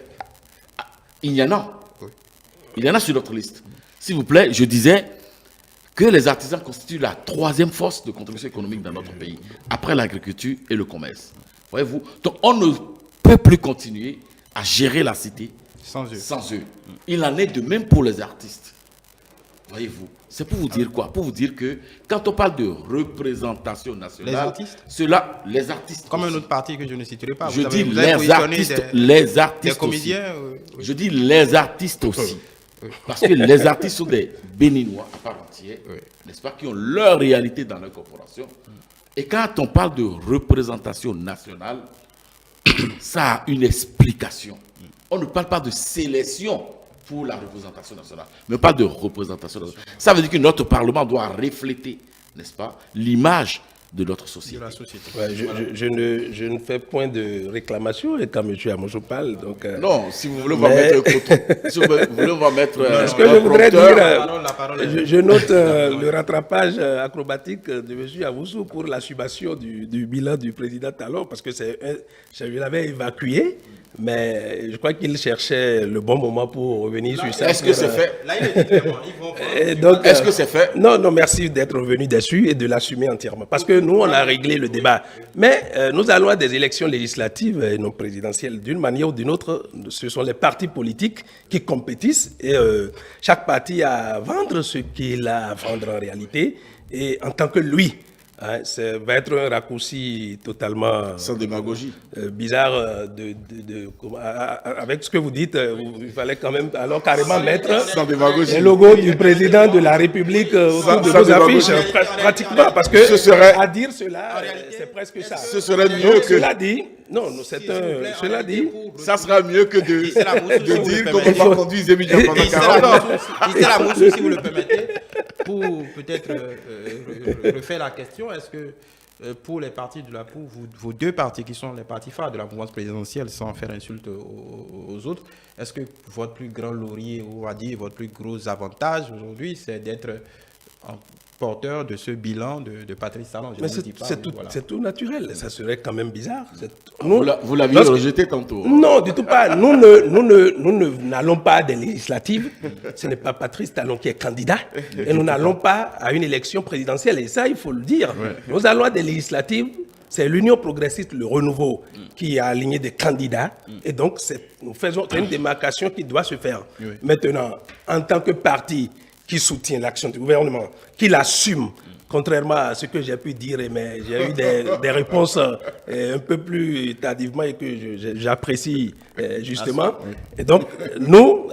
il y en a. Il y en a sur notre liste. S'il vous plaît, je disais que les artisans constituent la troisième force de contribution économique dans notre pays, après l'agriculture et le commerce. Voyez-vous? Donc on ne peut plus continuer à gérer la cité sans eux. Il en est de même pour les artistes. Voyez-vous? C'est pour vous dire quoi? Pour vous dire que quand on parle de représentation nationale, les artistes. Comme un autre parti que je ne citerai pas. Je dis les artistes des comédiens. Oui. Je dis les artistes aussi. Oui. Parce que les artistes sont des Béninois à part entière, n'est-ce pas, qui ont leur réalité dans leur corporation. Et quand on parle de représentation nationale, ça a une explication. On ne parle pas de sélection pour la représentation nationale, mais on parle de représentation nationale. Ça veut dire que notre Parlement doit refléter, n'est-ce pas, l'image de notre société. Ouais, je ne fais point de réclamation quand M. Amojo parle. Donc, non, si vous voulez, on va mettre si vous voulez, on va mettre. Ce que je voudrais dire, je note le rattrapage acrobatique de M. Avoussou pour l'assumation du bilan du président Talon, parce que je l'avais évacué. Mais je crois qu'il cherchait le bon moment pour revenir sur ça. Est-ce que c'est fait? Là, il est dit est-ce que c'est fait? Non, merci d'être revenu dessus et de l'assumer entièrement. Parce que nous, on a réglé le débat. Mais nous allons à des élections législatives et non présidentielles. D'une manière ou d'une autre, ce sont les partis politiques qui compétissent. Et chaque parti a à vendre ce qu'il a à vendre en réalité. Et en tant que lui, ça va être un raccourci totalement sans démagogie, bizarre avec ce que vous dites. Il fallait quand même alors carrément mettre le logo du président de la République autour de vos affiches, pratiquement, parce que à dire cela, c'est presque ça. Ce serait mieux que cela dit. Non, cela dit, ça sera mieux que de dire qu'on va conduire Zémidia pendant 40 ans. la motion, si vous le permettez, pour peut-être refaire la question, est-ce que pour les partis de vos deux partis qui sont les partis phares de la mouvance présidentielle, sans faire insulte aux autres, est-ce que votre plus grand laurier, ou on va dire votre plus gros avantage aujourd'hui, c'est d'être porteur de ce bilan de Patrice Talon? Mais c'est tout naturel, ça serait quand même bizarre. Vous l'aviez rejeté tantôt. Non, du tout pas. Nous n'allons pas à des législatives. Ce n'est pas Patrice Talon qui est candidat. Et nous n'allons pas à une élection présidentielle. Et ça, il faut le dire. Ouais. Nous allons à des législatives. C'est l'Union progressiste, le renouveau, qui a aligné des candidats. Et donc, nous faisons une démarcation qui doit se faire. Oui. Maintenant, en tant que parti qui soutient l'action du gouvernement, qui l'assume, contrairement à ce que j'ai pu dire, mais j'ai eu des réponses un peu plus tardivement et que j'apprécie justement. Et donc, nous,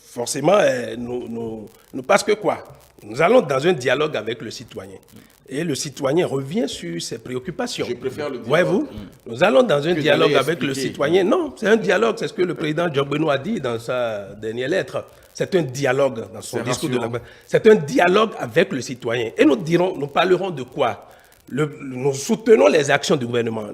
forcément, nous parce que quoi? Nous allons dans un dialogue avec le citoyen. Et le citoyen revient sur ses préoccupations. Je préfère le dialogue. Voyez-vous, nous allons dans un dialogue avec le citoyen. Non, c'est un dialogue, c'est ce que le président John Benoît a dit dans sa dernière lettre. C'est un dialogue dans son discours de la... C'est un dialogue avec le citoyen. Et nous parlerons de quoi? nous soutenons les actions du gouvernement.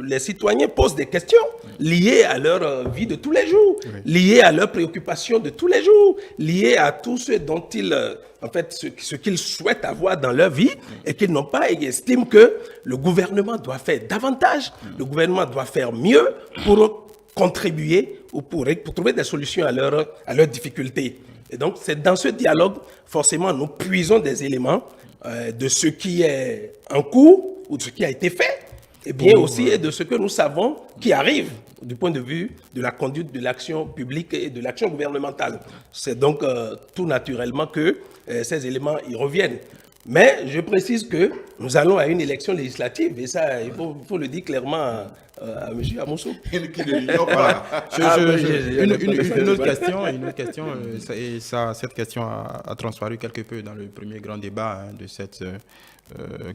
Les citoyens posent des questions liées à leur vie de tous les jours, liées à leurs préoccupations de tous les jours, liées à tout ce dont ce qu'ils souhaitent avoir dans leur vie et qu'ils n'ont pas, et ils estiment que le gouvernement doit faire davantage, le gouvernement doit faire mieux pour contribuer ou pour trouver des solutions à leurs difficultés. Et donc, c'est dans ce dialogue, forcément, nous puisons des éléments de ce qui est en cours ou de ce qui a été fait, et bien aussi et de ce que nous savons qui arrive du point de vue de la conduite de l'action publique et de l'action gouvernementale. C'est donc tout naturellement que ces éléments y reviennent. Mais je précise que nous allons à une élection législative, et ça, il faut le dire clairement à M. Amoussou. Voilà. Une autre question, et cette question a transparu quelque peu dans le premier grand débat de cette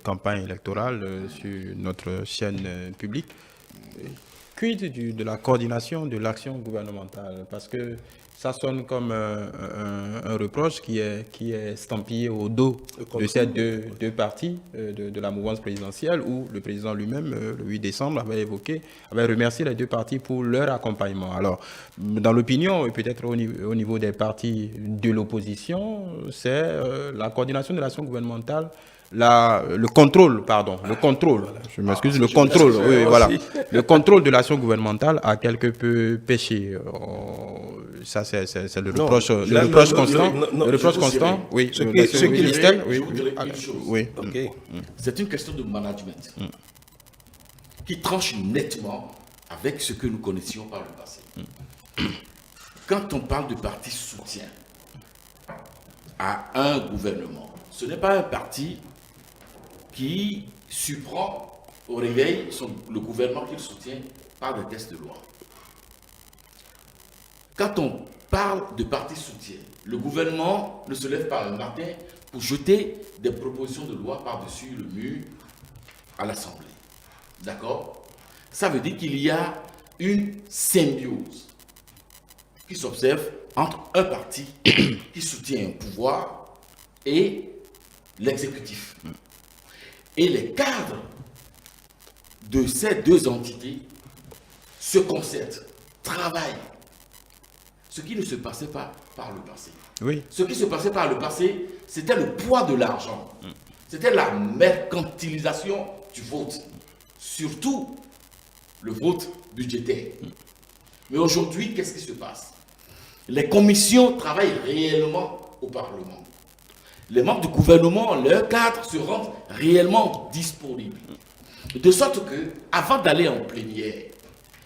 campagne électorale sur notre chaîne publique. Quid de la coordination de l'action gouvernementale? Parce que ça sonne comme un reproche qui est estampillé au dos de ces deux partis de la mouvance présidentielle, où le président lui-même, le 8 décembre, avait remercié les deux partis pour leur accompagnement. Alors, dans l'opinion, et peut-être au niveau des partis de l'opposition, c'est la coordination de l'action gouvernementale, le contrôle, je m'excuse, le contrôle, oui, voilà. Le contrôle de l'action gouvernementale a quelque peu péché. Ça, c'est le reproche constant. Le reproche constant, oui. C'est une question de management qui tranche nettement avec ce que nous connaissions par le passé. Quand on parle de parti soutien à un gouvernement, ce n'est pas un parti qui surprend au réveil le gouvernement qu'il soutient par des textes de loi. Quand on parle de parti soutien, le gouvernement ne se lève pas un matin pour jeter des propositions de loi par-dessus le mur à l'Assemblée. D'accord? Ça veut dire qu'il y a une symbiose qui s'observe entre un parti qui soutient un pouvoir et l'exécutif. Et les cadres de ces deux entités se concertent, travaillent. Ce qui ne se passait pas par le passé. Oui. Ce qui se passait par le passé, c'était le poids de l'argent. C'était la mercantilisation du vote. Surtout le vote budgétaire. Mais aujourd'hui, qu'est-ce qui se passe? Les commissions travaillent réellement au Parlement. Les membres du gouvernement, leurs cadres se rendent réellement disponibles. De sorte que, avant d'aller en plénière,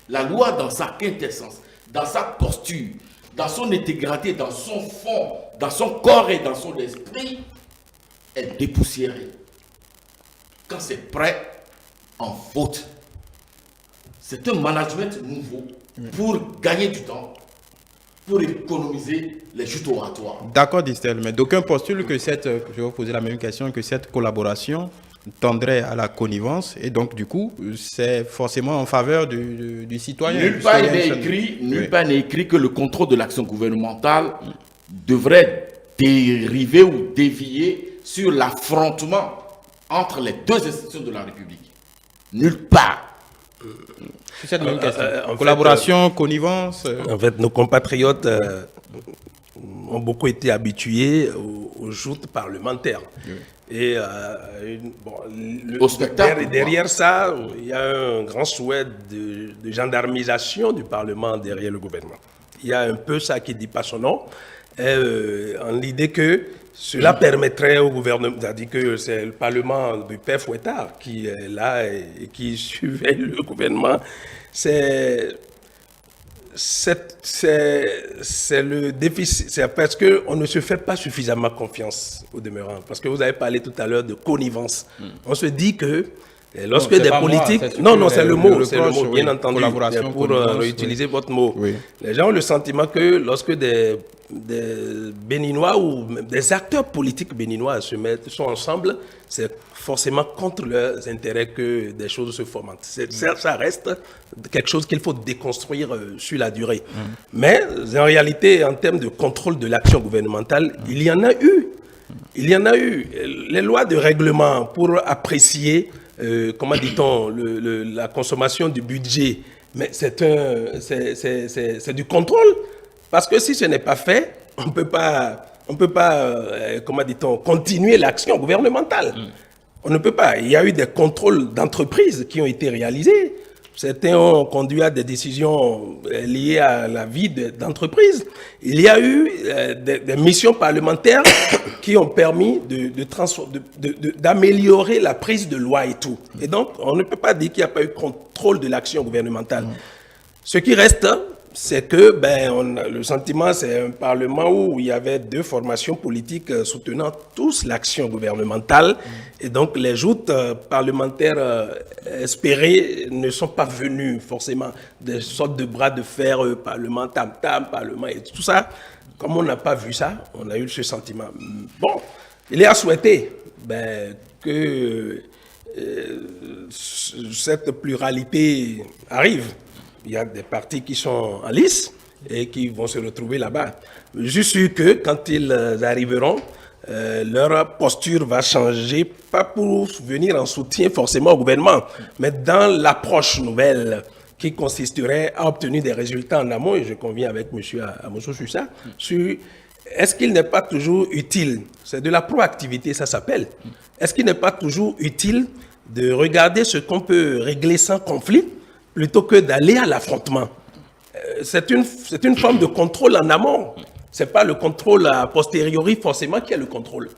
la loi dans sa quintessence, dans sa posture, dans son intégrité, dans son fond, dans son corps et dans son esprit, est dépoussiérée. Quand c'est prêt, en vote. C'est un management nouveau pour gagner du temps, pour économiser les joutes oratoires. D'accord, Distel, mais d'aucuns postulent que je vais vous poser la même question, que cette collaboration tendrait à la connivence, et donc du coup, c'est forcément en faveur du citoyen. Nulle part n'est écrit que le contrôle de l'action gouvernementale devrait dériver ou dévier sur l'affrontement entre les deux institutions de la République. Nulle part. C'est cette même question. Collaboration, connivence. En fait, nos compatriotes ont beaucoup été habitués aux joutes parlementaires. Oui. Et derrière ça, il y a un grand souhait de gendarmisation du Parlement derrière le gouvernement. Il y a un peu ça qui ne dit pas son nom, en l'idée que cela permettrait au gouvernement, c'est-à-dire que c'est le Parlement du père Fouettard qui est là et qui surveille le gouvernement. C'est le déficit, c'est parce qu'on ne se fait pas suffisamment confiance au demeurant. Parce que vous avez parlé tout à l'heure de connivence. On se dit que lorsque des politiques... c'est le mot, bien entendu, pour réutiliser votre mot. Oui. Les gens ont le sentiment que lorsque des Béninois ou des acteurs politiques béninois sont ensemble, c'est forcément contre leurs intérêts que des choses se fomentent. Ça reste quelque chose qu'il faut déconstruire sur la durée. Mais en réalité, en termes de contrôle de l'action gouvernementale, il y en a eu. Il y en a eu. Les lois de règlement pour apprécier, comment dit-on, la consommation du budget, mais c'est du contrôle. Parce que si ce n'est pas fait, on peut pas, comment dit-on, continuer l'action gouvernementale. On ne peut pas. Il y a eu des contrôles d'entreprises qui ont été réalisés. Certains ont conduit à des décisions liées à la vie d'entreprise. Il y a eu des missions parlementaires qui ont permis d'améliorer la prise de loi et tout. Et donc, on ne peut pas dire qu'il n'y a pas eu contrôle de l'action gouvernementale. Ce qui reste, c'est que le sentiment, c'est un Parlement où il y avait deux formations politiques soutenant tous l'action gouvernementale. Et donc, les joutes parlementaires espérées ne sont pas venues forcément. Des sortes de bras de fer, Parlement, tam-tam, Parlement et tout ça. Comme on n'a pas vu ça, on a eu ce sentiment. Bon, il est à souhaiter que cette pluralité arrive. Il y a des partis qui sont en lice et qui vont se retrouver là-bas. Je suis sûr que quand ils arriveront, leur posture va changer, pas pour venir en soutien forcément au gouvernement, mais dans l'approche nouvelle qui consisterait à obtenir des résultats en amont, et je conviens avec M. Amosso sur ça, sur est-ce qu'il n'est pas toujours utile, c'est de la proactivité ça s'appelle, est-ce qu'il n'est pas toujours utile de regarder ce qu'on peut régler sans conflit, plutôt que d'aller à l'affrontement. C'est une forme de contrôle en amont. Ce n'est pas le contrôle a posteriori forcément qui est le contrôle.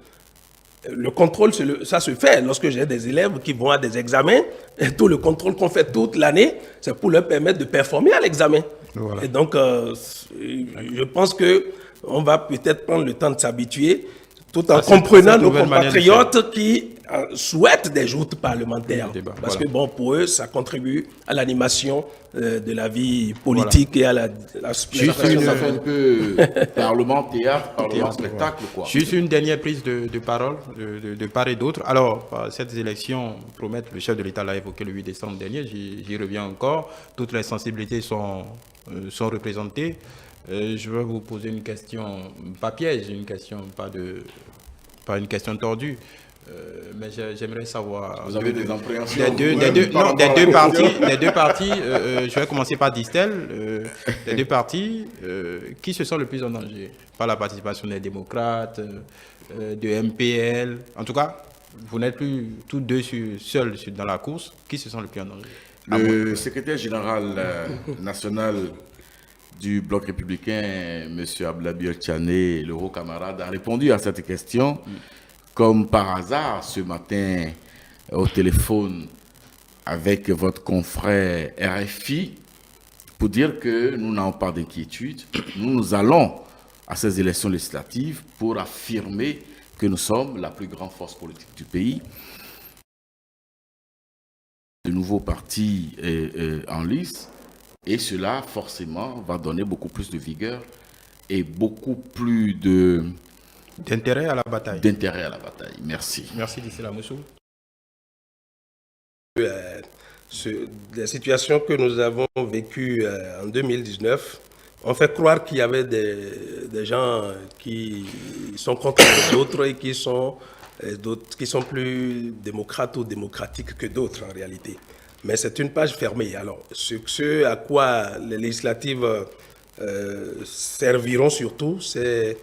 Le contrôle, ça se fait lorsque j'ai des élèves qui vont à des examens. Et tout le contrôle qu'on fait toute l'année, c'est pour leur permettre de performer à l'examen. Voilà. Et donc, je pense qu'on va peut-être prendre le temps de s'habituer, tout en comprenant nos compatriotes qui souhaitent des joutes parlementaires. Parce que bon, pour eux, ça contribue à l'animation de la vie politique et à la ça fait un peu parlement, théâtre, parlement, spectacle, quoi. Juste une dernière prise de parole de part et d'autre. Alors, ces élections promettent, le chef de l'État l'a évoqué le 8 décembre dernier, j'y reviens encore, toutes les sensibilités sont représentées. Je vais vous poser une question, pas piège, une question, pas une question tordue. Mais j'aimerais savoir. Vous avez des appréhensions. Des deux partis, je vais commencer par Distel. Les deux partis qui se sont le plus en danger par la participation des démocrates, de MPL. En tout cas, vous n'êtes plus tous deux seuls dans la course. Qui se sont le plus en danger? Le secrétaire général national du Bloc républicain, M. Abdelabi Tchané, le haut camarade, a répondu à cette question. Comme par hasard, ce matin, au téléphone avec votre confrère RFI, pour dire que nous n'avons pas d'inquiétude. Nous allons à ces élections législatives pour affirmer que nous sommes la plus grande force politique du pays. De nouveaux partis en lice, et cela, forcément, va donner beaucoup plus de vigueur et beaucoup plus d'intérêt à la bataille. D'intérêt à la bataille. Merci. Merci, Dissela Moussou. Les situations que nous avons vécues en 2019 ont fait croire qu'il y avait des gens qui sont contre les autres et qui sont plus démocrates ou démocratiques que d'autres en réalité. Mais c'est une page fermée. Alors, ce à quoi les législatives serviront surtout, c'est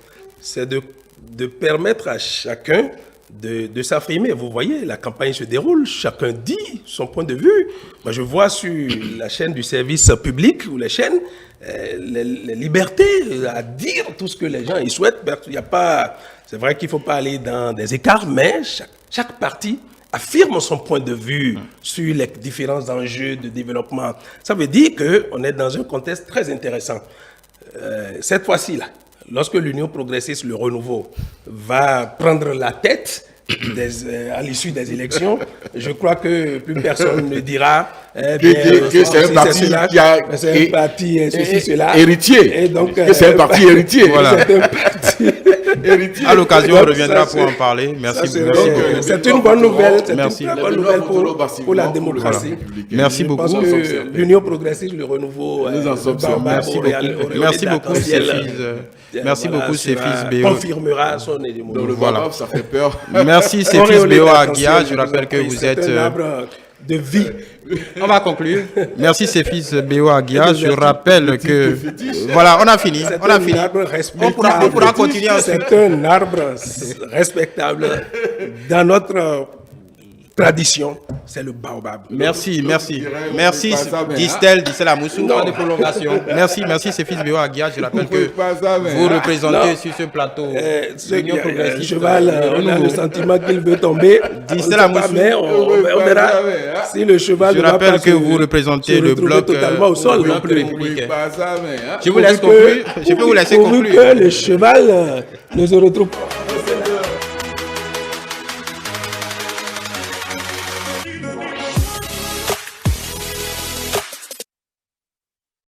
de permettre à chacun de s'affirmer. Vous voyez, la campagne se déroule, chacun dit son point de vue. Moi, je vois sur la chaîne du service public ou les chaînes, les libertés à dire tout ce que les gens y souhaitent. Il y a pas, c'est vrai qu'il ne faut pas aller dans des écarts, mais chaque parti affirme son point de vue sur les différents enjeux de développement. Ça veut dire qu'on est dans un contexte très intéressant. Cette fois-ci, là, lorsque l'Union progressiste, le renouveau, va prendre la tête à l'issue des élections, je crois que plus personne ne dira que c'est un parti qui a ceci, cela. Héritier. Et donc, que c'est un parti héritier. Voilà. C'est un parti héritier. À l'occasion, on Donc, reviendra ça, pour en parler. Merci. Ça, Merci. c'est une bonne nouvelle. C'est Merci. une très bonne nouvelle pour la démocratie. Merci Je pense beaucoup. que l'Union progressiste, le renouveau, Nous en sommes sûrs. Merci beaucoup. Merci beaucoup, merci beaucoup, Cephis Béo. Confirmera son Dans le hémorragie. Voilà. Baobab, ça fait peur. Merci, Cephis Béo Aguia. Je rappelle que vous êtes. C'est un arbre de vie. On va conclure. Merci, Cephis Béo Aguia. Je rappelle que. Voilà, on a fini. C'est On a un fini. arbre On respectable. pourra continuer ensuite. C'est un arbre respectable dans notre tradition. C'est le baobab. Merci. Merci, Distel Amoussou. Pas de prolongation. Merci, Cephis Béo Aguia. Je rappelle que vous représentez sur ce plateau l'Union progressiste. Cheval, on a le sentiment qu'il veut tomber. Distel Amoussou. Mais on verra si le cheval Je ne va rappelle pas que se- vous représentez se le retrouver bloc totalement au sol. bloc républicain. Je vous Pourvu laisse que- conclure. Je peux vous laisser pourvu conclure. que le cheval ne se retrouve pas.